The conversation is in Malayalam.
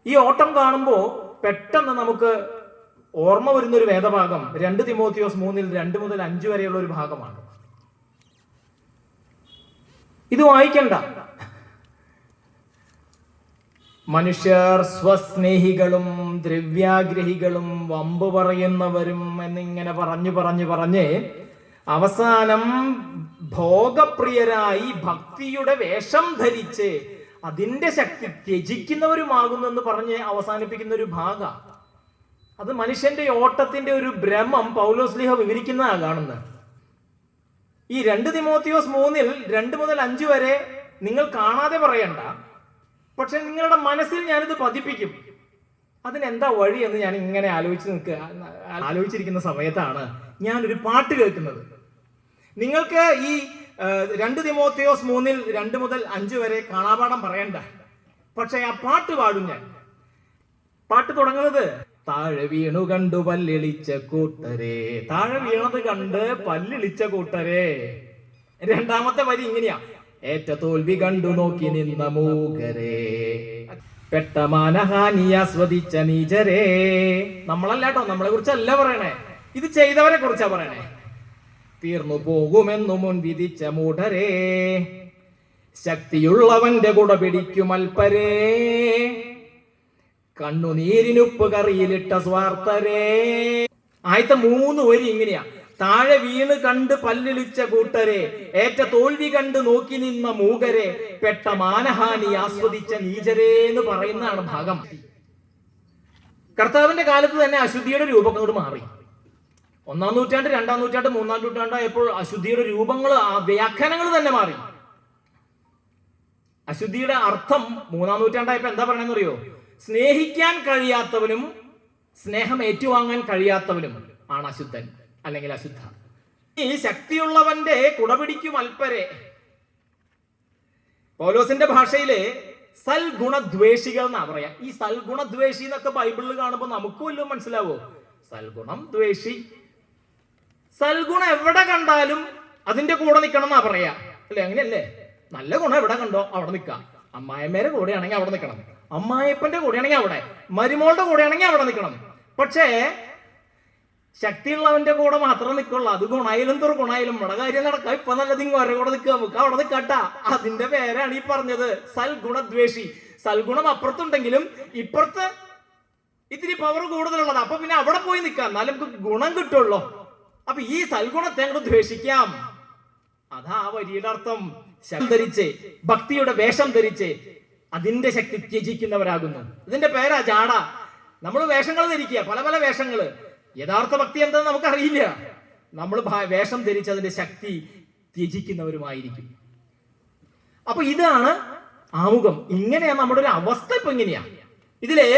ഈ ഓട്ടം കാണുമ്പോൾ പെട്ടെന്ന് നമുക്ക് ഓർമ്മ വരുന്നൊരു വേദഭാഗം 2 തിമോത്തിയോസ് 3 2 മുതൽ 5 വരെയുള്ള ഒരു ഭാഗമാണ്. ഇത് വായിക്കണ്ട. മനുഷ്യർ സ്വസ്നേഹികളും ദ്രവ്യാഗ്രഹികളും വമ്പ് പറയുന്നവരും എന്നിങ്ങനെ പറഞ്ഞ് അവസാനം ഭോഗപ്രിയരായി ഭക്തിയുടെ വേഷം ധരിച്ച് അതിന്റെ ശക്തി ത്യജിക്കുന്നവരുമാകുന്നെന്ന് പറഞ്ഞ് അവസാനിപ്പിക്കുന്ന ഒരു ഭാഗ. അത് മനുഷ്യന്റെ ഓട്ടത്തിന്റെ ഒരു ഭ്രമം പൗലോസ്ലീഹ വിവരിക്കുന്നതാണ് കാണുന്നത്. ഈ 2 തിമോത്തിയോസ് 3 2 മുതൽ 5 വരെ നിങ്ങൾ കാണാതെ പറയണ്ട, പക്ഷെ നിങ്ങളുടെ മനസ്സിൽ ഞാനിത് പതിപ്പിക്കും. അതിനെന്താ വഴി എന്ന് ഞാൻ ഇങ്ങനെ ആലോചിച്ചിരിക്കുന്ന സമയത്താണ് ഞാനൊരു പാട്ട് കേൾക്കുന്നത്. നിങ്ങൾക്ക് ഈ 2 തിമോത്തിയോസ് 3 2 മുതൽ 5 വരെ കാണാപാഠം പറയണ്ട, പക്ഷെ ആ പാട്ട് പാടും ഞാൻ. പാട്ട് തുടങ്ങുന്നത് താഴെ വീണു കണ്ടു പല്ലിളിച്ച കൂട്ടരെ, താഴെ വീണത് കണ്ട് പല്ലിളിച്ച കൂട്ടരെ. രണ്ടാമത്തെ വരി ഇങ്ങനെയാ, ഏറ്റ തോൽവി കണ്ടു നോക്കി നിന്ന മൂകരെ, പെട്ട മാനഹാനി ആസ്വദിച്ച നീചരെ. നമ്മളല്ലാട്ടോ, നമ്മളെ കുറിച്ചല്ല പറയണേ, ഇത് ചെയ്തവരെ കുറിച്ചാ പറയണേ. തീർന്നു പോകുമെന്നു മുൻ വിധിച്ച മൂഢരെ, ശക്തിയുള്ളവന്റെ കുട പിടിക്കും അൽപ്പരേ, കണ്ണുനീരിനുപ്പ് കറിയിലിട്ട സ്വാർത്ഥരേ. ആദ്യത്തെ 3 വരി ഇങ്ങനെയാ, താഴെ വീണ് കണ്ട് പല്ലിളിച്ച കൂട്ടരെ, ഏറ്റ തോൽവി കണ്ട് നോക്കി നിന്ന മൂകരെ, പെട്ട മാനഹാനി ആസ്വദിച്ച നീചരേ എന്ന് പറയുന്നതാണ് ഭാഗം. കർത്താവിന്റെ കാലത്ത് തന്നെ അശുദ്ധിയുടെ രൂപം അങ്ങോട്ട് മാറി. 1-ാം നൂറ്റാണ്ട് 2-ാം നൂറ്റാണ്ട് 3-ാം നൂറ്റാണ്ടായപ്പോൾ അശുദ്ധിയുടെ രൂപങ്ങൾ, വ്യാഖ്യാനങ്ങൾ തന്നെ മാറി. അശുദ്ധിയുടെ അർത്ഥം 3-ാം നൂറ്റാണ്ടായപ്പോ എന്താ പറയണെന്ന് അറിയോ? സ്നേഹിക്കാൻ കഴിയാത്തവനും സ്നേഹം ഏറ്റുവാങ്ങാൻ കഴിയാത്തവനും ആണ് അശുദ്ധൻ അല്ലെങ്കിൽ അശുദ്ധ. ഈ ശക്തിയുള്ളവന്റെ കുടപിടിക്കും അൽപ്പരെ, പൗലോസിന്റെ ഭാഷയിലെ സൽഗുണദ്വേഷികൾ എന്നാ പറയാ. ഈ സൽഗുണദ്വേഷി എന്നൊക്കെ ബൈബിളിൽ കാണുമ്പോൾ നമുക്ക് വല്ലതും മനസ്സിലാവോ? സൽഗുണം ദ്വേഷി, സൽഗുണം എവിടെ കണ്ടാലും അതിന്റെ കൂടെ നിൽക്കണം എന്നാ പറയാ, അല്ലെ? അങ്ങനെയല്ലേ? നല്ല ഗുണം എവിടെ കണ്ടോ അവിടെ നിൽക്കാം. അമ്മായിമ്മേരെ കൂടെയാണെങ്കിൽ അവിടെ നിൽക്കണം, അമ്മായിപ്പന്റെ കൂടെയാണെങ്കിൽ അവിടെ, മരുമോളുടെ കൂടെയാണെങ്കിൽ അവിടെ നിൽക്കണം. പക്ഷേ ശക്തിയുള്ളവന്റെ കൂടെ മാത്രം നിൽക്കുള്ളൂ. അത് ഗുണായാലും തുറഗുണായാലും നമ്മുടെ കാര്യം നടക്കാം. ഇപ്പൊ നല്ലത് ഇങ്ങോരെ കൂടെ നിൽക്കുക, നമുക്ക് അവിടെ നിൽക്കട്ടാ. അതിന്റെ പേരാണ് ഈ പറഞ്ഞത് സൽഗുണദ്വേഷി. സൽഗുണം അപ്പുറത്തുണ്ടെങ്കിലും ഇപ്പുറത്ത് ഇത്തിരി പവർ കൂടുതലുള്ളത്, അപ്പൊ പിന്നെ അവിടെ പോയി നിൽക്കാം, എന്നാലും നമുക്ക് ഗുണം കിട്ടുള്ളൂ. അപ്പൊ ഈ സൽഗുണത്തെ അങ്ങോട്ട് ദ്വേഷിക്കാം. അതാ വരിയുടെ അർത്ഥം. ധരിച്ച് ഭക്തിയുടെ വേഷം ധരിച്ച് അതിന്റെ ശക്തി ത്യജിക്കുന്നവരാകുന്നു. ഇതിന്റെ പേരാ ജാട. നമ്മൾ വേഷങ്ങൾ ധരിക്കുക, പല പല വേഷങ്ങള്. യഥാർത്ഥ ഭക്തി എന്താന്ന് നമുക്കറിയില്ല. നമ്മൾ വേഷം ധരിച്ച് അതിന്റെ ശക്തി ത്യജിക്കുന്നവരുമായിരിക്കും. അപ്പൊ ഇതാണ് ആമുഖം. ഇങ്ങനെയാ നമ്മുടെ ഒരു അവസ്ഥ. ഇപ്പൊ ഇങ്ങനെയാ. ഇതിലേ